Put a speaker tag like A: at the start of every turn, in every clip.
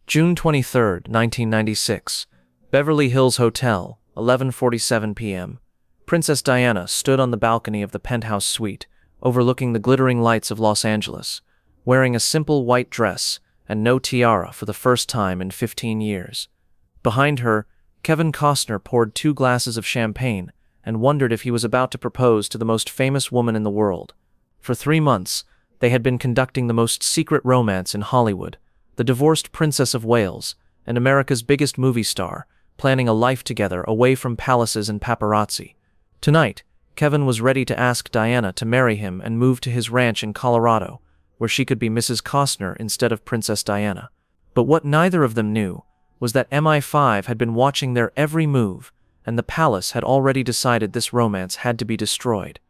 A: June 23, 1996. Beverly Hills Hotel, 11:47 p.m. Princess Diana stood on the balcony of the penthouse suite, overlooking the glittering lights of Los Angeles, wearing a simple white dress and no tiara for the first time in 15 years. Behind her, Kevin Costner poured 2 glasses of champagne and wondered if he was about to propose to the most famous woman in the world. For 3 months, they had been conducting the most secret romance in Hollywood, the divorced Princess of Wales and America's biggest movie star, planning a life together away from palaces and paparazzi. Tonight, Kevin was ready to ask Diana to marry him and move to his ranch in Colorado, where she could be Mrs. Costner instead of Princess Diana. But what neither of them knew was that MI5 had been watching their every move, and the palace had already decided this romance had to be destroyed.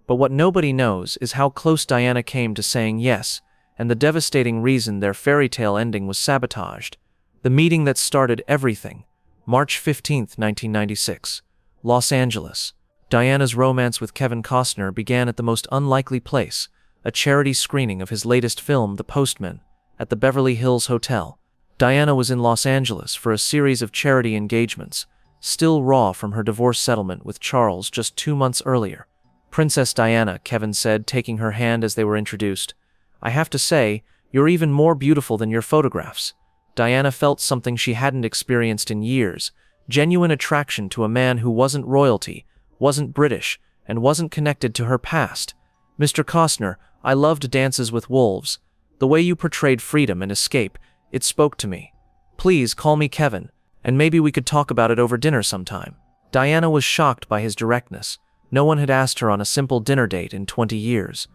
A: But what nobody knows is how close Diana came to saying yes, and the devastating reason their fairy tale ending was sabotaged. The meeting that started everything. March 15, 1996. Los Angeles. Diana's romance with Kevin Costner began at the most unlikely place, a charity screening of his latest film, The Postman, at the Beverly Hills Hotel. Diana was in Los Angeles for a series of charity engagements, still raw from her divorce settlement with Charles just 2 months earlier. "Princess Diana," Kevin said, taking her hand as they were introduced. "I have to say, you're even more beautiful than your photographs." Diana felt something she hadn't experienced in years, genuine attraction to a man who wasn't royalty, wasn't British, and wasn't connected to her past. "Mr. Costner, I loved Dances with Wolves. The way you portrayed freedom and escape, it spoke to me. Please call me Kevin, and maybe we could talk about it over dinner sometime." Diana was shocked by his directness. No one had asked her on a simple dinner date in 20 years.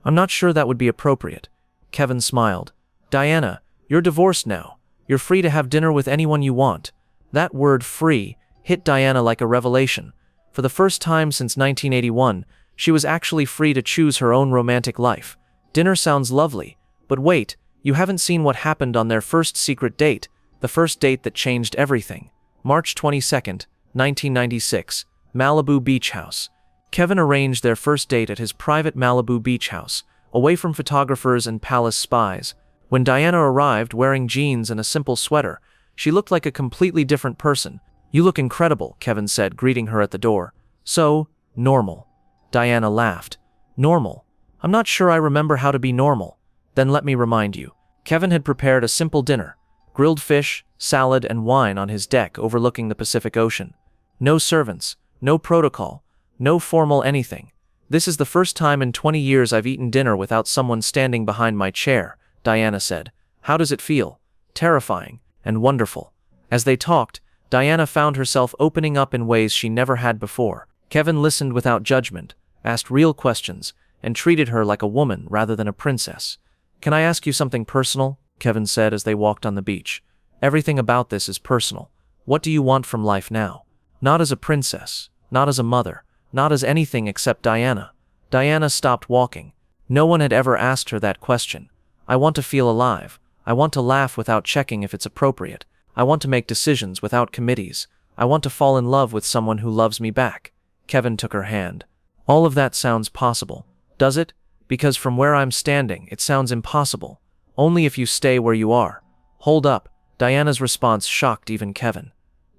A: I'm not sure that would be appropriate." Kevin smiled. "Diana, you're divorced now. You're free to have dinner with anyone you want." That word "free" hit Diana like a revelation. For the first time since 1981, she was actually free to choose her own romantic life. Dinner sounds lovely, but wait, you haven't seen what happened on their first secret date, the first date that changed everything. March 22, 1996, Malibu Beach House. Kevin arranged their first date at his private Malibu beach house, away from photographers and palace spies. When Diana arrived wearing jeans and a simple sweater, she looked like a completely different person. "You look incredible," Kevin said, greeting her at the door. "So, normal." Diana laughed. "Normal? I'm not sure I remember how to be normal." "Then let me remind you." Kevin had prepared a simple dinner, grilled fish, salad, and wine on his deck overlooking the Pacific Ocean. No servants, no protocol, no formal anything. "This is the first time in 20 years I've eaten dinner without someone standing behind my chair," Diana said. "How does it feel?" "Terrifying, and wonderful." As they talked, Diana found herself opening up in ways she never had before. Kevin listened without judgment, asked real questions, and treated her like a woman rather than a princess. "Can I ask you something personal?" Kevin said as they walked on the beach. "Everything about this is personal. What do you want from life now? Not as a princess, not as a mother, not as anything except Diana." Diana stopped walking. No one had ever asked her that question. "I want to feel alive. I want to laugh without checking if it's appropriate. I want to make decisions without committees. I want to fall in love with someone who loves me back." Kevin took her hand. "All of that sounds possible, does it? Because from where I'm standing, it sounds impossible. Only if you stay where you are." "Hold up." Diana's response shocked even Kevin.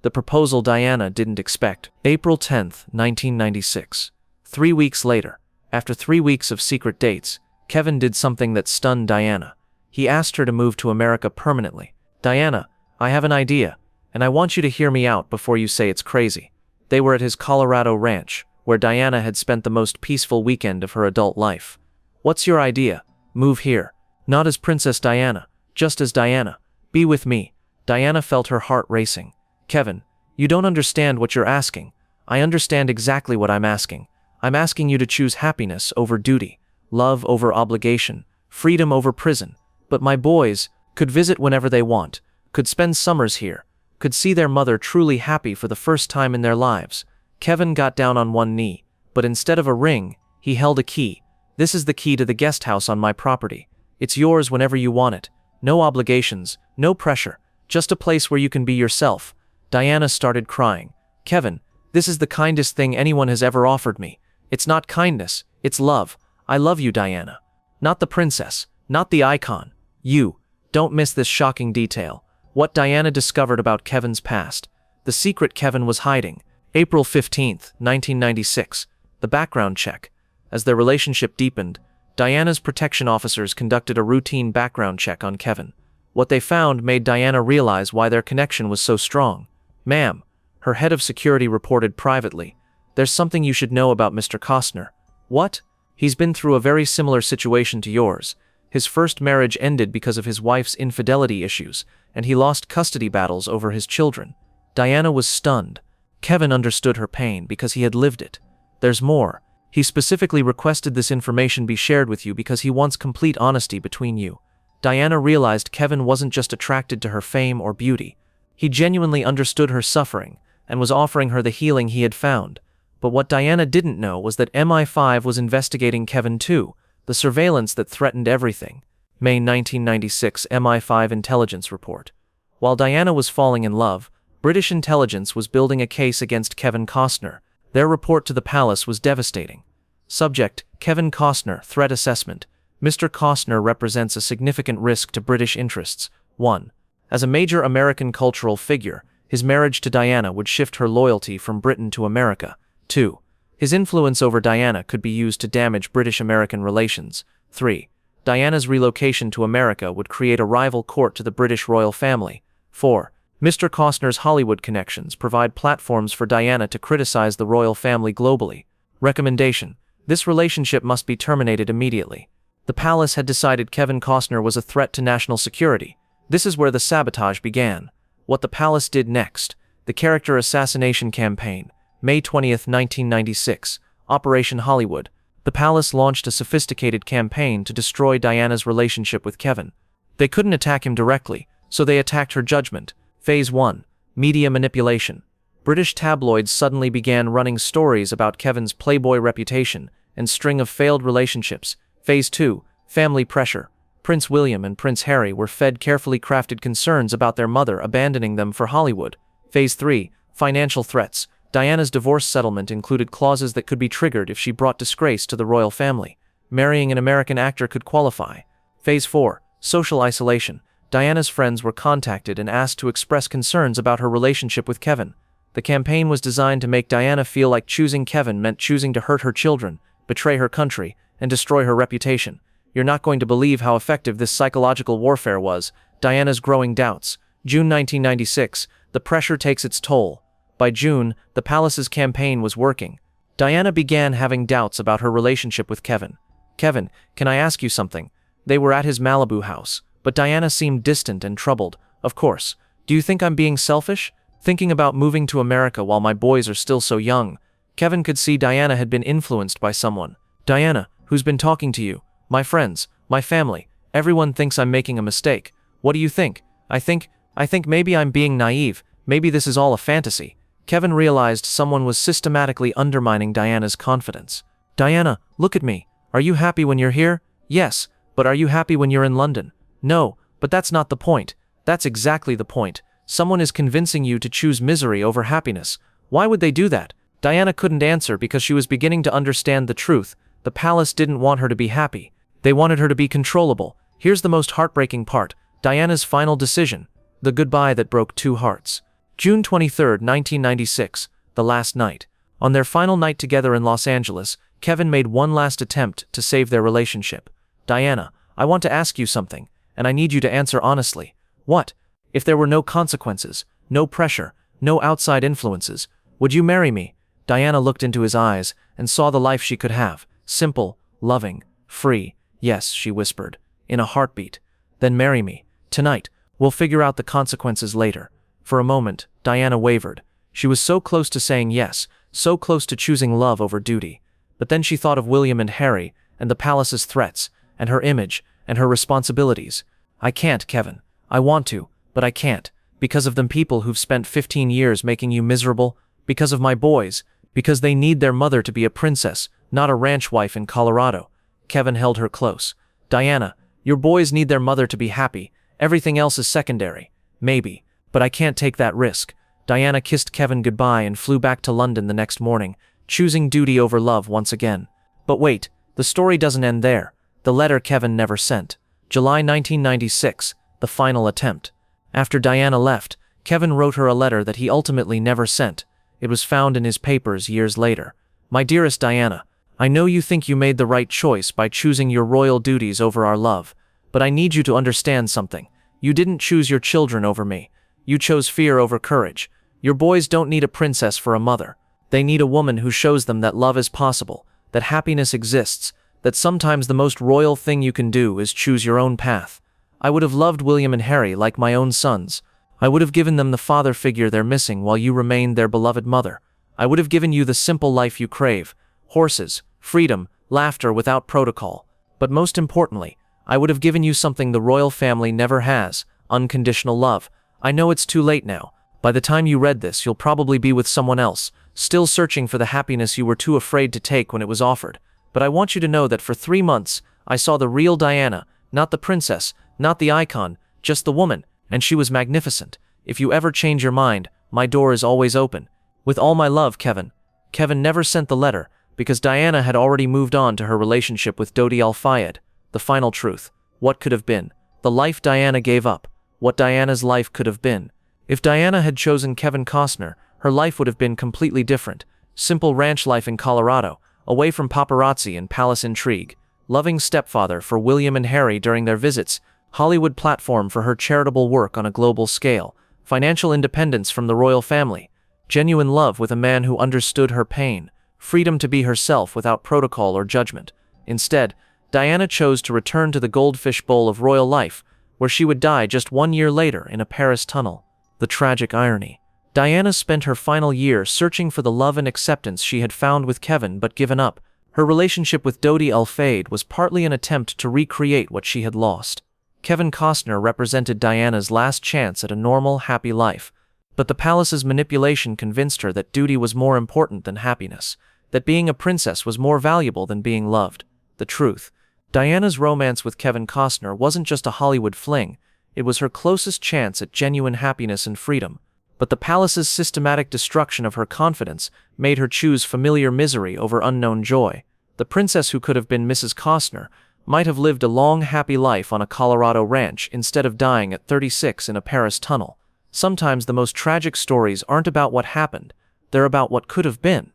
A: The proposal Diana didn't expect. April 10, 1996. 3 weeks later, after 3 weeks of secret dates, Kevin did something that stunned Diana. He asked her to move to America permanently. "Diana, I have an idea, and I want you to hear me out before you say it's crazy." They were at his Colorado ranch, where Diana had spent the most peaceful weekend of her adult life. "What's your idea?" "Move here. Not as Princess Diana, just as Diana. Be with me." Diana felt her heart racing. "Kevin, you don't understand what you're asking." "I understand exactly what I'm asking. I'm asking you to choose happiness over duty, love over obligation, freedom over prison. But my boys could visit whenever they want, could spend summers here, could see their mother truly happy for the first time in their lives." Kevin got down on one knee, but instead of a ring, he held a key. "This is the key to the guest house on my property. It's yours whenever you want it. No obligations, no pressure, just a place where you can be yourself." Diana started crying. "Kevin, this is the kindest thing anyone has ever offered me. It's not kindness, it's love. I love you, Diana. Not the princess, not the icon. You." Don't miss this shocking detail. What Diana discovered about Kevin's past. The secret Kevin was hiding. April 15, 1996. The background check. As their relationship deepened, Diana's protection officers conducted a routine background check on Kevin. What they found made Diana realize why their connection was so strong. "Ma'am," her head of security reported privately, "there's something you should know about Mr. Costner." "What?" "He's been through a very similar situation to yours. His first marriage ended because of his wife's infidelity issues, and he lost custody battles over his children." Diana was stunned. Kevin understood her pain because he had lived it. "There's more. He specifically requested this information be shared with you because he wants complete honesty between you." Diana realized Kevin wasn't just attracted to her fame or beauty. He genuinely understood her suffering and was offering her the healing he had found. But what Diana didn't know was that MI5 was investigating Kevin too, the surveillance that threatened everything. May 1996 MI5 intelligence report. While Diana was falling in love, British intelligence was building a case against Kevin Costner. Their report to the palace was devastating. Subject: Kevin Costner, threat assessment. Mr. Costner represents a significant risk to British interests. 1. As a major American cultural figure, his marriage to Diana would shift her loyalty from Britain to America. 2. His influence over Diana could be used to damage British-American relations. 3. Diana's relocation to America would create a rival court to the British royal family. 4. Mr. Costner's Hollywood connections provide platforms for Diana to criticize the royal family globally. Recommendation: this relationship must be terminated immediately. The palace had decided Kevin Costner was a threat to national security. This is where the sabotage began. What the palace did next. The character assassination campaign. May 20, 1996. Operation Hollywood. The palace launched a sophisticated campaign to destroy Diana's relationship with Kevin. They couldn't attack him directly, so they attacked her judgment. Phase 1. Media manipulation. British tabloids suddenly began running stories about Kevin's playboy reputation and string of failed relationships. Phase 2. Family pressure. Prince William and Prince Harry were fed carefully crafted concerns about their mother abandoning them for Hollywood. Phase 3. Financial threats. Diana's divorce settlement included clauses that could be triggered if she brought disgrace to the royal family. Marrying an American actor could qualify. Phase 4. Social isolation. Diana's friends were contacted and asked to express concerns about her relationship with Kevin. The campaign was designed to make Diana feel like choosing Kevin meant choosing to hurt her children, betray her country, and destroy her reputation. You're not going to believe how effective this psychological warfare was. Diana's growing doubts. June 1996. The pressure takes its toll. By June, the palace's campaign was working. Diana began having doubts about her relationship with Kevin. "Kevin, can I ask you something?" They were at his Malibu house, but Diana seemed distant and troubled. "Of course. Do you think I'm being selfish? Thinking about moving to America while my boys are still so young?" Kevin could see Diana had been influenced by someone. "Diana, who's been talking to you?" "My friends, my family. Everyone thinks I'm making a mistake. What do you think?" I think maybe I'm being naive. Maybe this is all a fantasy." Kevin realized someone was systematically undermining Diana's confidence. "Diana, look at me. Are you happy when you're here?" "Yes, but are you happy when you're in London?" "No, but that's not the point." "That's exactly the point. Someone is convincing you to choose misery over happiness. Why would they do that?" Diana couldn't answer because she was beginning to understand the truth. The palace didn't want her to be happy. They wanted her to be controllable. Here's the most heartbreaking part. Diana's final decision. The goodbye that broke two hearts. June 23, 1996. The last night. On their final night together in Los Angeles, Kevin made one last attempt to save their relationship. "Diana, I want to ask you something, and I need you to answer honestly." "What?" "If there were no consequences, no pressure, no outside influences, would you marry me?" Diana looked into his eyes and saw the life she could have. Simple, loving, free. "Yes," she whispered, in a heartbeat. "Then marry me. Tonight. We'll figure out the consequences later." For a moment, Diana wavered. She was so close to saying yes, so close to choosing love over duty. But then she thought of William and Harry, and the palace's threats, and her image, and her responsibilities. "I can't, Kevin. I want to, but I can't. Because of them people who've spent 15 years making you miserable. Because of my boys. Because they need their mother to be a princess, not a ranch wife in Colorado." Kevin held her close. "Diana, your boys need their mother to be happy. Everything else is secondary. Maybe. But I can't take that risk." Diana kissed Kevin goodbye and flew back to London the next morning, choosing duty over love once again. But wait, the story doesn't end there. The letter Kevin never sent. July 1996. the final attempt. After Diana left, Kevin wrote her a letter that he ultimately never sent. It was found in his papers years later. My dearest Diana, I know you think you made the right choice by choosing your royal duties over our love, but I need you to understand something. You didn't choose your children over me. You chose fear over courage. Your boys don't need a princess for a mother. They need a woman who shows them that love is possible, that happiness exists, that sometimes the most royal thing you can do is choose your own path. I would have loved William and Harry like my own sons. I would have given them the father figure they're missing while you remained their beloved mother. I would have given you the simple life you crave, horses, freedom, laughter without protocol. But most importantly, I would have given you something the royal family never has, unconditional love. I know it's too late now. By the time you read this, you'll probably be with someone else, still searching for the happiness you were too afraid to take when it was offered. But I want you to know that for 3 months, I saw the real Diana, not the princess, not the icon, just the woman, and she was magnificent. If you ever change your mind, my door is always open. With all my love, Kevin. Kevin never sent the letter, because Diana had already moved on to her relationship with Dodi Al-Fayed. The final truth. What could have been? The life Diana gave up. What Diana's life could have been. If Diana had chosen Kevin Costner, her life would have been completely different. Simple ranch life in Colorado, away from paparazzi and palace intrigue. Loving stepfather for William and Harry during their visits. Hollywood platform for her charitable work on a global scale. Financial independence from the royal family. Genuine love with a man who understood her pain. Freedom to be herself without protocol or judgment. Instead, Diana chose to return to the goldfish bowl of royal life, where she would die just 1 year later in a Paris tunnel. The tragic irony. Diana spent her final year searching for the love and acceptance she had found with Kevin but given up. Her relationship with Dodi Al-Fayed was partly an attempt to recreate what she had lost. Kevin Costner represented Diana's last chance at a normal, happy life. But the palace's manipulation convinced her that duty was more important than happiness, that being a princess was more valuable than being loved. The truth. Diana's romance with Kevin Costner wasn't just a Hollywood fling, it was her closest chance at genuine happiness and freedom. But the palace's systematic destruction of her confidence made her choose familiar misery over unknown joy. The princess who could have been Mrs. Costner might have lived a long, happy life on a Colorado ranch instead of dying at 36 in a Paris tunnel. Sometimes the most tragic stories aren't about what happened, they're about what could have been.